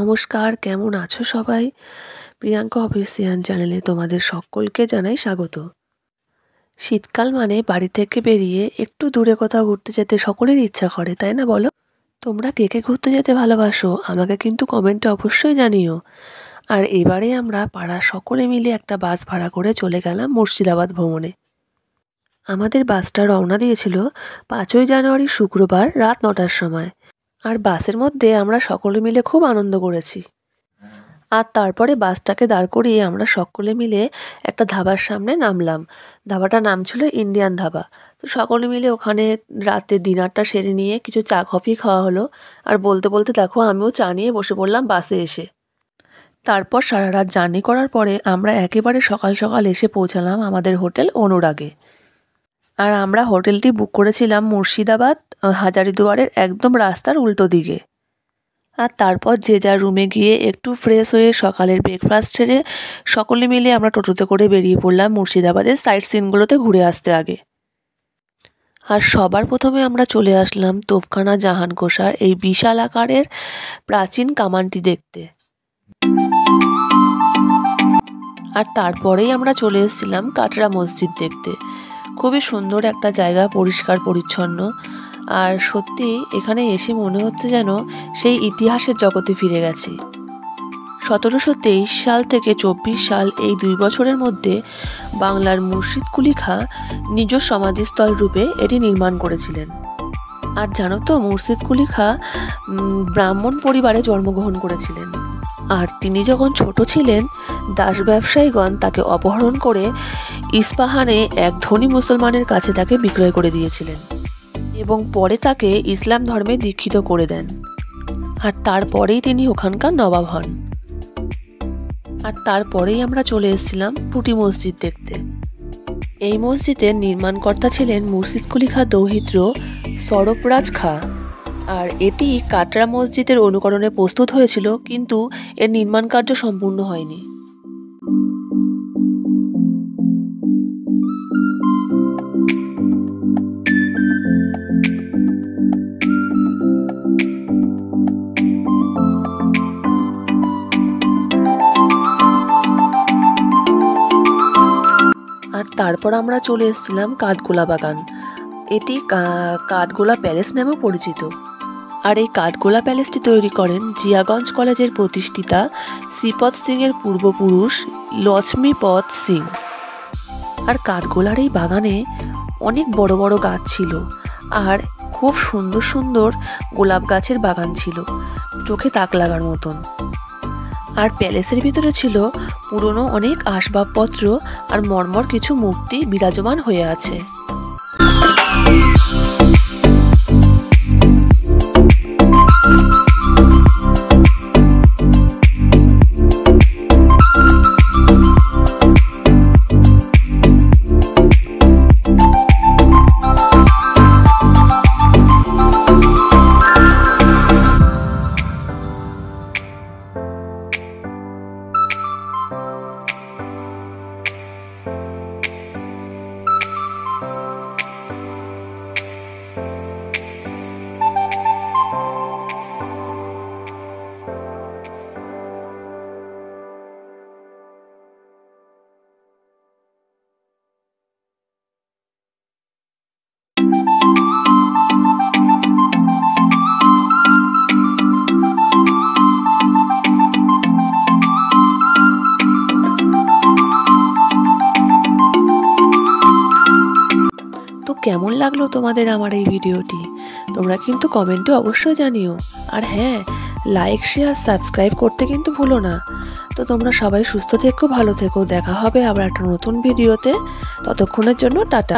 নমস্কার, কেমন আছো সবাই? প্রিয়াঙ্কা অফিসিয়াল চ্যানেলে তোমাদের সকলকে জানাই স্বাগত। শীতকাল মানে বাড়ি থেকে বেরিয়ে একটু দূরে কোথাও ঘুরতে যেতে সকলেরই ইচ্ছা করে, তাই না বলো? তোমরা কে কে ঘুরতে যেতে ভালোবাসো আমাকে কিন্তু কমেন্টে অবশ্যই জানিও। আর এবারে আমরা পাড়ার সকলে মিলে একটা বাস ভাড়া করে চলে গেলাম মুর্শিদাবাদ ভ্রমণে। আমাদের বাসটা রওনা দিয়েছিল 5ই জানুয়ারি শুক্রবার রাত 9টার সময়। আর বাসের মধ্যে আমরা সকলে মিলে খুব আনন্দ করেছি। আর তারপরে বাসটাকে দাঁড় করিয়ে আমরা সকলে মিলে একটা ধাবার সামনে নামলাম। ধাবাটার নাম ছিল ইন্ডিয়ান ধাবা। তো সকলে মিলে ওখানে রাতে ডিনারটা সেরে নিয়ে কিছু চা কফি খাওয়া হলো। আর বলতে বলতে দেখো আমিও চা নিয়ে বসে পড়লাম বাসে এসে। তারপর সারা রাত জার্নি করার পরে আমরা একেবারে সকাল সকাল এসে পৌঁছালাম আমাদের হোটেল অনুরাগে। আর আমরা হোটেলটি বুক করেছিলাম মুর্শিদাবাদ হাজারিদুয়ারের একদম রাস্তার উল্টো দিকে। আর তারপর যে যার রুমে গিয়ে একটু ফ্রেশ হয়ে সকালের ব্রেকফাস্ট সেরে সকলে মিলে আমরা টোটোতে করে বেরিয়ে পড়লাম মুর্শিদাবাদের সাইট সিনগুলোতে ঘুরে আসতে আগে। আর সবার প্রথমে আমরা চলে আসলাম তোপখানা জাহানকোষার এই বিশাল আকারের প্রাচীন কামানটি দেখতে। আর তারপরেই আমরা চলে এসেছিলাম কাটরা মসজিদ দেখতে। খুবই সুন্দর একটা জায়গা, পরিষ্কার পরিচ্ছন্ন। আর সত্যি এখানে এসে মনে হচ্ছে যেন সেই ইতিহাসের জগতে ফিরে গেছি। 1723 সাল থেকে 24 সাল এই 2 বছরের মধ্যে বাংলার মুর্শিদ কুলি খাঁ নিজ সমাধিস্থল রূপে এটি নির্মাণ করেছিলেন। আর জানো তো, মুর্শিদ কুলি খাঁ ব্রাহ্মণ পরিবারে জন্মগ্রহণ করেছিলেন। আর তিনি যখন ছোট ছিলেন দাস ব্যবসায়ীগণ তাকে অপহরণ করে ইস্পাহানে এক ধনী মুসলমানের কাছে তাকে বিক্রয় করে দিয়েছিলেন এবং পরে তাকে ইসলাম ধর্মে দীক্ষিত করে দেন। আর তারপরেই তিনি ওখানকার নবাব হন। আর তারপরেই আমরা চলে এসেছিলাম টুটি মসজিদ দেখতে। এই মসজিদের নির্মাণকর্তা ছিলেন মুর্শিদ কুলি খাঁ দৌহিত্র সরফরাজ খাঁ। আর এটি কাটরা মসজিদের অনুকরণে প্রস্তুত হয়েছিল, কিন্তু এর নির্মাণ কার্য সম্পূর্ণ হয়নি। আর তারপর আমরা চলে এসেছিলাম কাঠগোলা বাগান। এটি কাঠগোলা প্যালেস নামেও পরিচিত। আর এই কাঠগোলা প্যালেসটি তৈরি করেন জিয়াগঞ্জ কলেজের প্রতিষ্ঠিতা শ্রীপদ সিংয়ের পূর্বপুরুষ লক্ষ্মীপদ সিং। আর কাঠগোলার এই বাগানে অনেক বড় বড় গাছ ছিল আর খুব সুন্দর সুন্দর গোলাপ গাছের বাগান ছিল, চোখে তাক লাগার মতন। আর প্যালেসের ভিতরে ছিল পুরনো অনেক আসবাবপত্র আর মর্মর কিছু মূর্তি বিরাজমান হয়ে আছে। তো কেমন লাগলো তোমাদের আমার এই ভিডিওটি? তোমরা কিন্তু কমেন্টে অবশ্যই জানিও। আর হ্যাঁ, লাইক শেয়ার সাবস্ক্রাইব করতে কিন্তু ভুলো না। তো তোমরা সবাই সুস্থ থেকো, ভালো থেকো। দেখা হবে আবার একটা নতুন ভিডিওতে। ততক্ষণের জন্য টাটা।